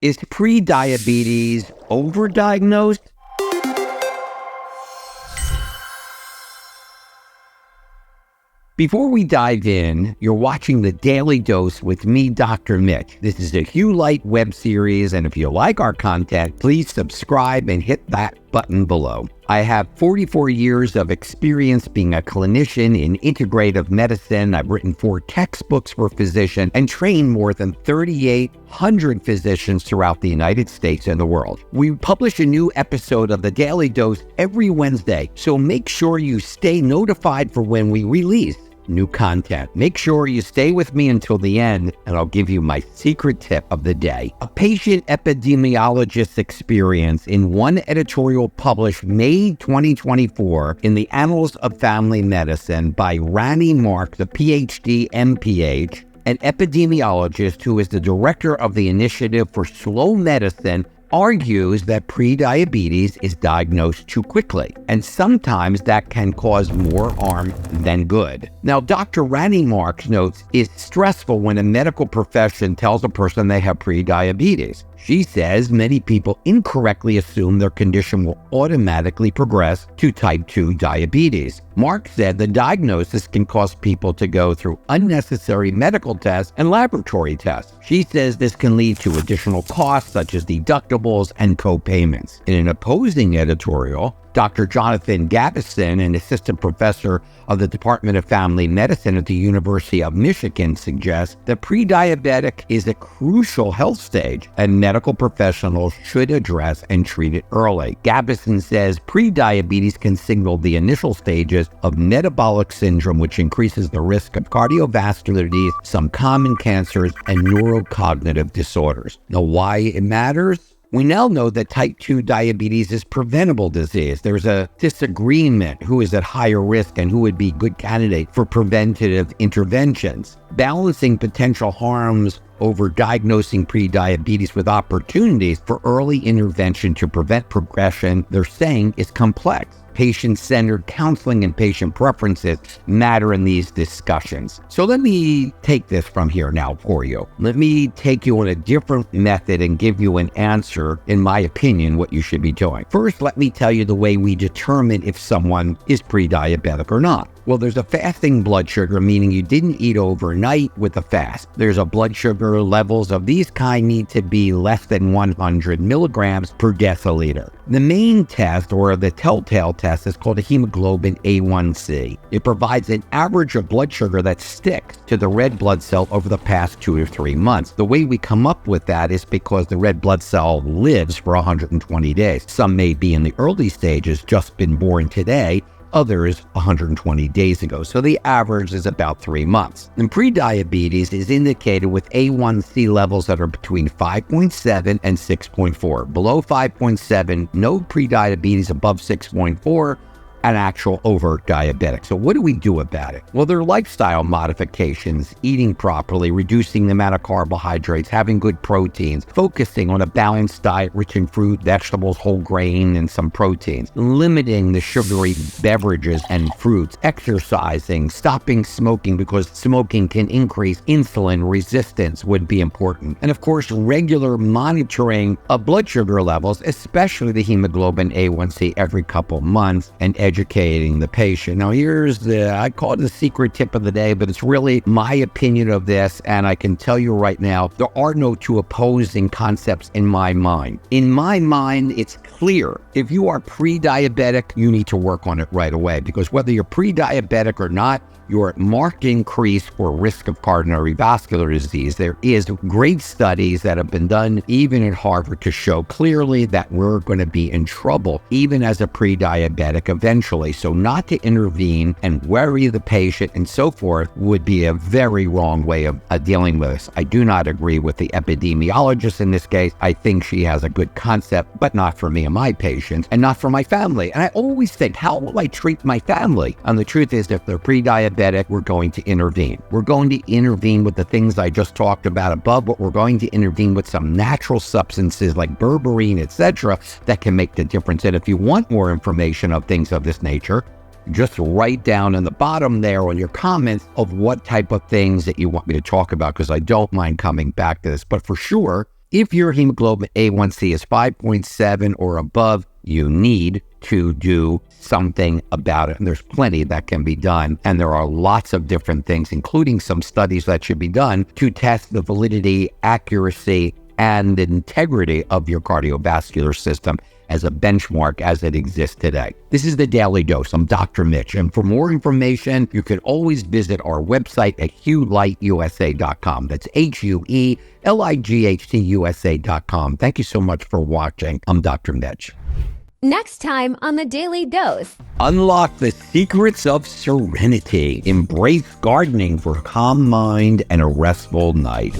Is prediabetes overdiagnosed? Before we dive in, you're watching The Daily Dose with me, Dr. Mitch. This is a Hue Light web series, and if you like our content, please subscribe and hit that button below. I have 44 years of experience being a clinician in integrative medicine. I've written 4 textbooks for physicians and trained more than 3,800 physicians throughout the United States and the world. We publish a new episode of The Daily Dose every Wednesday, so make sure you stay notified for when we release new content. Make sure you stay with me until the end, and I'll give you my secret tip of the day. A patient epidemiologist's experience in one editorial published May 2024 in the Annals of Family Medicine by Rani Marks, a PhD, MPH, an epidemiologist who is the director of the Initiative for Slow Medicine, argues that prediabetes is diagnosed too quickly, and sometimes that can cause more harm than good. Now, Dr. Rani Marks notes it's stressful when a medical profession tells a person they have prediabetes. She says many people incorrectly assume their condition will automatically progress to type 2 diabetes. Mark said the diagnosis can cause people to go through unnecessary medical tests and laboratory tests. She says this can lead to additional costs such as deductibles and co-payments. In an opposing editorial, Dr. Jonathan Gavison, an assistant professor of the Department of Family Medicine at the University of Michigan, suggests that prediabetic is a crucial health stage and medical professionals should address and treat it early. Gavison says prediabetes can signal the initial stages of metabolic syndrome, which increases the risk of cardiovascular disease, some common cancers, and neurocognitive disorders. Now, why it matters? We now know that type 2 diabetes is preventable disease. There's a disagreement who is at higher risk and who would be good candidate for preventative interventions. Balancing potential harms over diagnosing prediabetes with opportunities for early intervention to prevent progression, they're saying, is complex. Patient-centered counseling and patient preferences matter in these discussions. So let me take this from here now for you. Let me take you on a different method and give you an answer, in my opinion, what you should be doing. First, let me tell you the way we determine if someone is pre-diabetic or not. Well, there's a fasting blood sugar, meaning you didn't eat overnight with a fast. There's a blood sugar levels of these kind need to be less than 100 milligrams per deciliter. The main test, or the telltale test, is called a hemoglobin A1C. It provides an average of blood sugar that sticks to the red blood cell over the past 2 to 3 months. The way we come up with that is because the red blood cell lives for 120 days. Some may be in the early stages, just been born today, others 120 days ago. So the average is about 3 months. And prediabetes is indicated with A1C levels that are between 5.7 and 6.4. Below 5.7, no prediabetes. Above 6.4, an actual over-diabetic. So what do we do about it? Well, there are lifestyle modifications, eating properly, reducing the amount of carbohydrates, having good proteins, focusing on a balanced diet rich in fruit, vegetables, whole grain, and some proteins, limiting the sugary beverages and fruits, exercising, stopping smoking because smoking can increase insulin resistance would be important. And of course, regular monitoring of blood sugar levels, especially the hemoglobin A1C every couple months, and educating the patient. Now, here's I call it the secret tip of the day, but it's really my opinion of this, and I can tell you right now, there are no two opposing concepts in my mind. In my mind, it's clear. If you are pre-diabetic, you need to work on it right away, because whether you're pre-diabetic or not, you're at marked increase for risk of coronary vascular disease. There is great studies that have been done, even at Harvard, to show clearly that we're going to be in trouble, even as a pre-diabetic eventually. So not to intervene and worry the patient and so forth would be a very wrong way of dealing with this. I do not agree with the epidemiologist in this case. I think she has a good concept, but not for me and my patients, and not for my family. And I always think, how will I treat my family? And the truth is, if they're pre-diabetic, we're going to intervene. We're going to intervene with the things I just talked about above, but we're going to intervene with some natural substances like berberine, etc., that can make the difference. And if you want more information of things of this nature, just write down in the bottom there on your comments of what type of things that you want me to talk about, because I don't mind coming back to this. But for sure, If your hemoglobin A1C is 5.7 or above, you need to do something about it. And there's plenty that can be done. And there are lots of different things, including some studies that should be done to test the validity, accuracy, and integrity of your cardiovascular system as a benchmark as it exists today. This is the Daily Dose. I'm Dr. Mitch. And for more information, you can always visit our website at HueLightUSA.com. That's HueLightUSA.com. Thank you so much for watching. I'm Dr. Mitch. Next time on the Daily Dose. Unlock the secrets of serenity. Embrace gardening for a calm mind and a restful night.